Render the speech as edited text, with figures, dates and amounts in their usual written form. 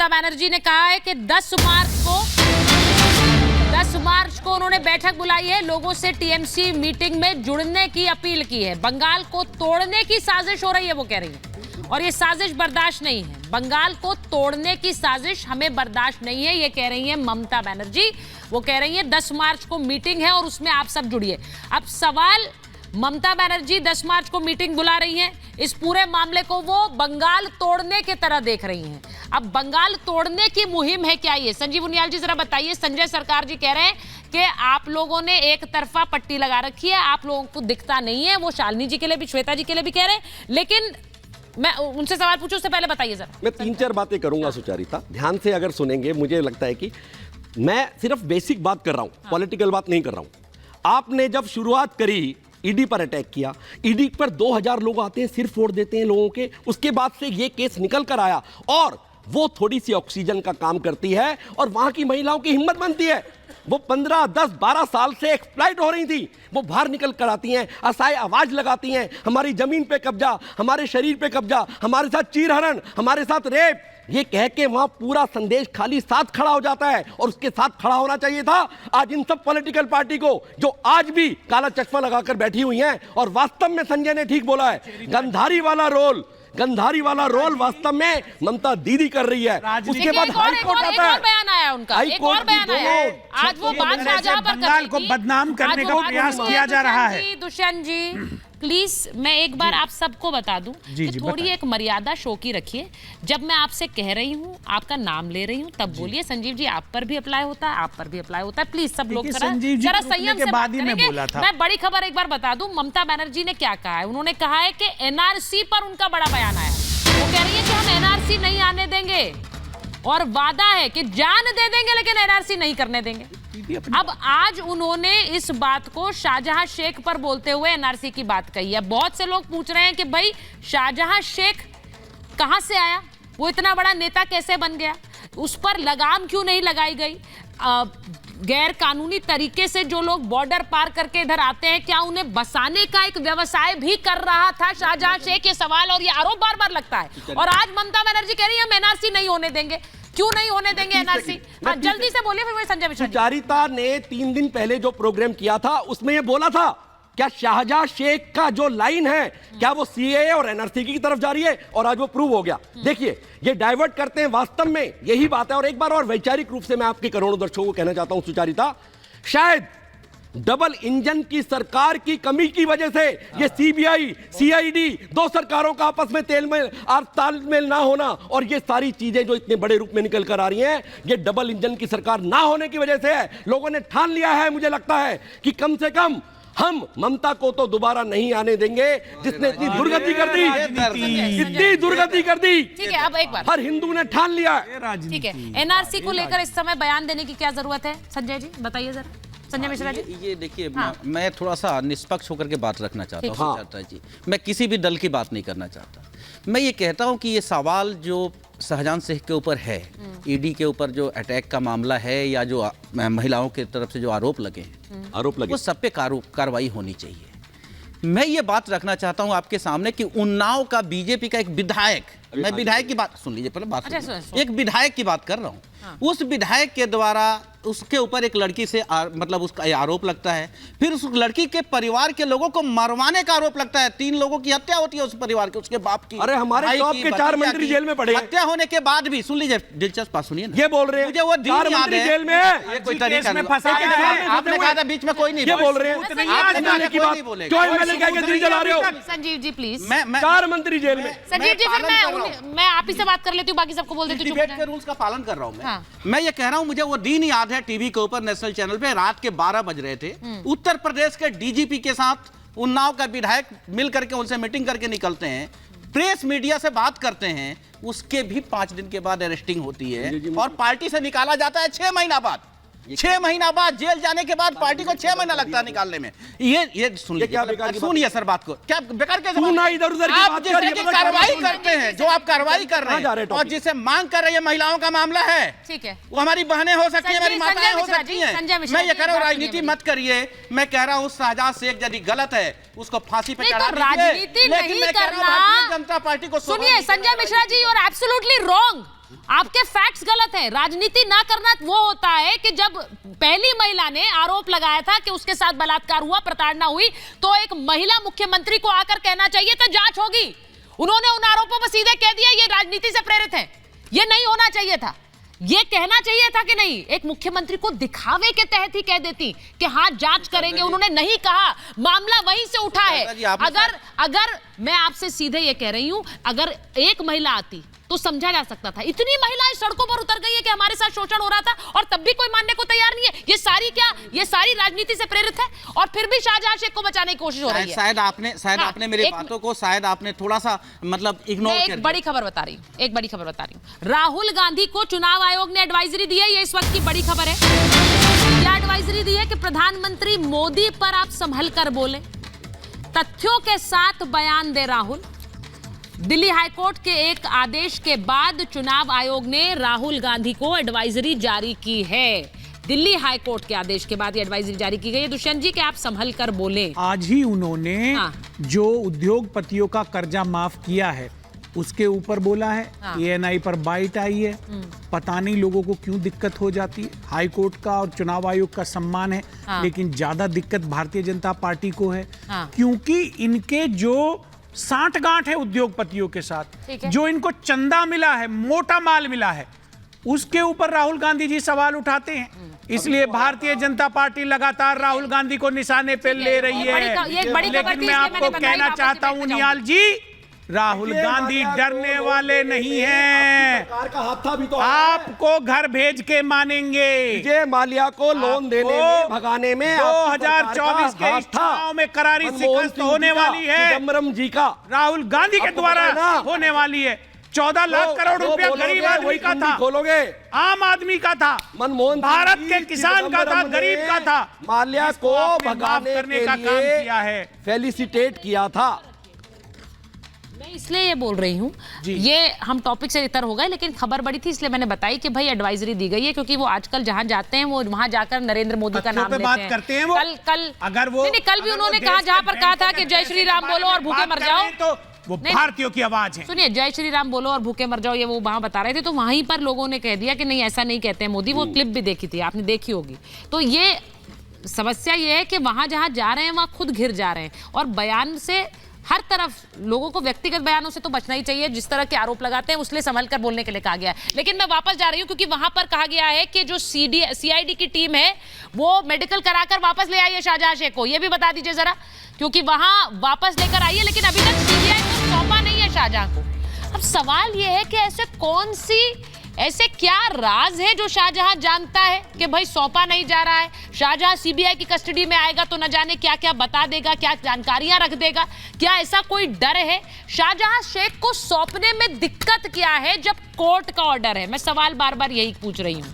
ममता बनर्जी ने कहा है कि 10 मार्च को उन्होंने बैठक बुलाई है, लोगों से टीएमसी मीटिंग में जुड़ने की अपील की है। बंगाल को तोड़ने की साजिश हो रही है, वो कह रही है, और ये साजिश बर्दाश्त नहीं है। बंगाल को तोड़ने की साजिश हमें बर्दाश्त नहीं है, ये कह रही है ममता बनर्जी। वो कह रही है 10 मार्च को मीटिंग है और उसमें आप सब जुड़िए। अब सवाल, ममता बनर्जी 10 मार्च को मीटिंग बुला रही हैं, इस पूरे मामले को वो बंगाल तोड़ने की तरह देख रही हैं। अब बंगाल तोड़ने की मुहिम है क्या ये? संजीव उनियाल जी जरा बताइए। संजय सरकार जी कह रहे हैं कि आप लोगों ने एक तरफा पट्टी लगा रखी है, आप लोगों को दिखता नहीं है। वो शालिनी जी के लिए भी, श्वेता जी के लिए भी कह रहे हैं, लेकिन मैं उनसे सवाल पूछूं उससे पहले बताइए जरा। मैं 3-4 बातें करूंगा सुचारिता, ध्यान से अगर सुनेंगे मुझे लगता है कि मैं सिर्फ बेसिक बात कर रहा हूं, पॉलिटिकल बात नहीं कर रहा हूं। आपने जब शुरुआत करी, ईडी पर अटैक किया, ईडी पर 2000 लोग आते हैं, सिर फोड़ देते हैं लोगों के, उसके बाद से ये केस निकल कर आया और वो थोड़ी सी ऑक्सीजन का काम करती है और वहां की महिलाओं की हिम्मत बनती है। वो 15, 10, 12 साल से एक्सप्लॉइट हो रही थी, वो बाहर निकल कर आती हैं, असहाय आवाज लगाती हैं, हमारी जमीन पे कब्जा, हमारे शरीर पे कब्जा, हमारे साथ चीरहरण, हमारे साथ रेप, ये कह के वहां पूरा संदेश खाली साथ खड़ा हो जाता है। और उसके साथ खड़ा होना चाहिए था आज इन सब पॉलिटिकल पार्टी को जो आज भी काला चश्मा लगाकर बैठी हुई हैं। और वास्तव में संजय ने ठीक बोला है, गंधारी वाला रोल वास्तव में ममता दीदी कर रही है। उसके बाद हाई कोर्ट आता है, बयान आया उनका, एक और बयान आया। आज वो बात शाहजहां पर बंगाल को बदनाम करने का प्रयास किया जा रहा है। दुष्यंत जी प्लीज, मैं एक बार आप सबको बता दूं कि थोड़ी एक मर्यादा शो की रखिए। जब मैं आपसे कह रही हूं, आपका नाम ले रही हूं, तब बोलिए। संजीव जी आप पर भी अप्लाई होता है, आप पर भी अप्लाई होता है। प्लीज सब लोग जरा संयम से बात करेंगे। मैं बड़ी खबर एक बार बता दूं, ममता बनर्जी ने क्या कहा है। उन्होंने कहा है कि एनआरसी पर उनका बड़ा बयान आया। वो कह रही है कि हम एनआरसी नहीं आने देंगे और वादा है कि जान दे देंगे लेकिन एनआरसी नहीं करने देंगे। अब आज उन्होंने इस बात को शाहजहां शेख पर बोलते हुए एनआरसी की बात कही है। बहुत से लोग पूछ रहे हैं कि भाई शाहजहां शेख कहां से आया, वो इतना बड़ा नेता कैसे बन गया, उस पर लगाम क्यों नहीं लगाई गई। गैर कानूनी तरीके से जो लोग बॉर्डर पार करके इधर आते हैं, क्या उन्हें बसाने का एक व्यवसाय भी कर रहा था शाहजहां शेख? ये सवाल और ये आरोप बार बार लगता है। और आज ममता बनर्जी कह रही है हम एनआरसी नहीं होने देंगे। क्यों नहीं होने देंगे एनआरसी? जल्दी से बोलिए, फिर संजय मिश्रा। सुचारिता ने 3 दिन पहले जो प्रोग्राम किया था उसमें ये बोला था, क्या शाहजहां शेख का जो लाइन है क्या वो सीएए और एनआरसी की तरफ जा रही है? और आज वो प्रूव हो गया। देखिए ये डाइवर्ट करते हैं, वास्तव में यही बात है। और एक बार और वैचारिक रूप से मैं आपके करोड़ों दर्शकों को कहना चाहता हूं सुचारिता, शायद डबल इंजन की सरकार की कमी की वजह से ये सीबीआई, सीआईडी, 2 सरकारों का आपस में तालमेल ना होना और ये सारी चीजें जो इतने बड़े रूप में निकल कर आ रही हैं, ये डबल इंजन की सरकार ना होने की वजह से है। लोगों ने ठान लिया है, मुझे लगता है कि कम से कम हम ममता को तो दोबारा नहीं आने देंगे जिसने इतनी दुर्गति कर दी, इतनी दुर्गति कर दी। ठीक है, अब एक बार हर हिंदू ने ठान लिया है। ठीक है, एनआरसी को लेकर इस समय बयान देने की क्या जरूरत है? संजय जी बताइए जरा। संजय मिश्रा जी। ये देखिए, मैं थोड़ा सा निष्पक्ष होकर के बात रखना चाहता हूँ सुचारिता जी। मैं किसी भी दल की बात नहीं करना चाहता। मैं ये कहता हूँ कि ये सवाल जो शाहजहां शेख के ऊपर है, ईडी के ऊपर जो अटैक का मामला है या जो महिलाओं की तरफ से जो आरोप लगे हैं, वो सब पे कार्रवाई होनी चाहिए। मैं ये बात रखना चाहता हूँ आपके सामने कि उन्नाव का बीजेपी का एक विधायक, मैं विधायक की बात सुन लीजिए पहले, बात एक विधायक की बात कर रहा हूँ। उस विधायक के द्वारा उसके ऊपर एक लड़की से मतलब उसका आरोप लगता है, फिर उस लड़की के परिवार के लोगों को मरवाने का आरोप लगता है। 3 लोगों की हत्या होती है उस परिवार के, उसके बाप की। अरे हमारे टॉप के 4 मंत्री जेल में पड़े। हत्या होने के बाद भी, सुन लीजिए दिलचस्प बात सुनिए, ये बोल रहे हैं मुझे वो 4 मंत्री जेल में है। ये कोई तरीका नहीं, आपने कहा था बीच में कोई नहीं, ये बोल रहे हैं संजीव जी प्लीज। 4 मंत्री जेल में। संजीव जी फिर मैं आप ही से बात कर लेती हूँ, बाकी सबको बोल देती हूँ। डिबेट के रूल्स का पालन कर रहा हूँ मैं ये कह रहा हूँ, मुझे वो दिन याद है टीवी के ऊपर नेशनल चैनल पे रात के 12 बज रहे थे। उत्तर प्रदेश के डीजीपी के साथ उन्नाव का विधायक मिल करके उनसे मीटिंग करके निकलते हैं, प्रेस मीडिया से बात करते हैं, उसके भी 5 दिन के बाद अरेस्टिंग होती है और पार्टी से निकाला जाता है 6 महीना बाद। 6 महीना बाद जेल जाने के बाद पार्टी को 6 महीना लगता है निकालने में। ये सुनिए सर बात को, क्या बेकार के इधर उधर आप जिसकी कार्रवाई करते हैं, जो आप कार्रवाई कर रहे हैं और जिसे मांग कर रही है महिलाओं का मामला है, ठीक है, वो हमारी बहनें हो सकती है, हमारी माताएं हो सकती हैं। मैं ये कह रहा हूँ राजनीति मत करिए। मैं कह रहा हूँ शाहजहां शेख यदि गलत है उसको फांसी पे चढ़ा राजनीति नहीं करना। भारतीय जनता पार्टी को सुनिए Sanjay Mishra ji, you are absolutely wrong. आपके फैक्ट्स गलत हैं। राजनीति ना करना वो होता है कि जब पहली महिला ने आरोप लगाया था कि उसके साथ बलात्कार हुआ, प्रताड़ना हुई, तो एक महिला मुख्यमंत्री को आकर कहना चाहिए था जांच होगी। उन्होंने उन आरोपों पर सीधे कह दिया ये राजनीति से प्रेरित है। ये नहीं होना चाहिए था, ये कहना चाहिए था कि नहीं, एक मुख्यमंत्री को दिखावे के तहत ही कह देती कि हाँ जांच करेंगे। उन्होंने नहीं कहा, मामला वहीं से उठा है। अगर मैं आपसे सीधे ये कह रही हूं, अगर एक महिला आती तो समझा जा सकता था। इतनी महिलाएं सड़कों पर उतर गई है कि हमारे साथ शोषण हो रहा था और तब भी कोई मानने को तैयार नहीं है। ये सारी राजनीति से प्रेरित है और फिर भी शाहजहां शेख को बचाने की कोशिश हो रही है। शायद आपने मेरी बातों को शायद आपने थोड़ा सा मतलब इग्नोर कर दिया। एक बड़ी खबर बता रही हूं। राहुल गांधी को चुनाव आयोग ने एडवाइजरी दी है। ये इस वक्त की बड़ी खबर है। क्या एडवाइजरी दी है कि प्रधानमंत्री मोदी पर आप संभल कर बोले, तथ्यों के साथ बयान दे राहुल। दिल्ली हाईकोर्ट के एक आदेश के बाद चुनाव आयोग ने राहुल गांधी को एडवाइजरी जारी की है। दिल्ली हाईकोर्ट के आदेश के बाद ये एडवाइजरी जारी की गई है। दुष्यंत जी कि आप संभल कर बोले। आज ही उन्होंने जो उद्योगपतियों का कर्जा माफ किया है उसके ऊपर बोला है। ANI पर बाइट आई है। पता नहीं लोगों को क्यों दिक्कत हो जाती है। हाईकोर्ट का और चुनाव आयोग का सम्मान है, लेकिन ज्यादा दिक्कत भारतीय जनता पार्टी को है, क्योंकि इनके जो सांठगांठ है उद्योगपतियों के साथ, जो इनको चंदा मिला है, मोटा माल मिला है, उसके ऊपर राहुल गांधी जी सवाल उठाते हैं। इसलिए भारतीय जनता पार्टी लगातार राहुल गांधी को निशाने पे ले रही है। लेकिन मैं आपको कहना चाहता हूं निहाल जी, राहुल गांधी डरने वाले नहीं हैं। सरकार का हाथ था भी तो आपको घर भेज के मानेंगे। विजय माल्या को लोन देने में, भगाने में 2024 के चुनाव में करारी शिकस्त होने वाली है। चिदम्बरम जी का राहुल गांधी के द्वारा होने वाली है। 14 लाख करोड़ रुपया गरीब आदमी का था, खोलोगे, आम आदमी का था, मनमोहन भारत के किसान का था, गरीब का था। माल्या को भगाने करने का काम किया है, फेलिसिटेट किया था। मैं इसलिए ये बोल रही हूँ, ये हम टॉपिक से इतर हो गए, लेकिन खबर बड़ी थी इसलिए मैंने बताई कि भाई एडवाइजरी दी गई है, क्योंकि वो आजकल जहां जाते हैं वो वहां जाकर नरेंद्र मोदी का नाम लेते हैं। करते हैं वो। कल अगर वो नहीं, कल भी उन्होंने कहा, जहां पर कहा था कि जय श्री राम बोलो और भूखे मर जाओ, तो वो भारतीयों की आवाज है। सुनिए, जय श्री राम बोलो और भूखे मर जाओ, ये वो वहां बता रहे थे, तो वहीं पर लोगों ने कह दिया कि नहीं ऐसा नहीं कहते हैं मोदी। वो क्लिप भी देखी थी, आपने देखी होगी। तो ये समस्या ये है कि वहां जहां जा रहे हैं वहां खुद घिर जा रहे हैं, और बयान से हर तरफ लोगों को व्यक्तिगत बयानों से तो बचना ही चाहिए। जिस तरह के आरोप लगाते हैं उसलिए संभल कर बोलने के लिए कहा गया है। लेकिन मैं वापस जा रही हूं, क्योंकि वहां पर कहा गया है कि जो CID की टीम है वो मेडिकल कराकर वापस ले आई है शाहजहां शेख को। ये भी बता दीजिए जरा, क्योंकि वहां वापस लेकर आई है, लेकिन अभी तक CBI को सौंपा नहीं है शाहजहां को। अब सवाल यह है कि ऐसे क्या राज है जो शाहजहां जानता है कि भाई सौंपा नहीं जा रहा है। शाहजहां CBI की कस्टडी में आएगा तो न जाने क्या क्या बता देगा, क्या जानकारियां रख देगा। क्या ऐसा कोई डर है? शाहजहां शेख को सौंपने में दिक्कत क्या है जब कोर्ट का ऑर्डर है? मैं सवाल बार बार यही पूछ रही हूं।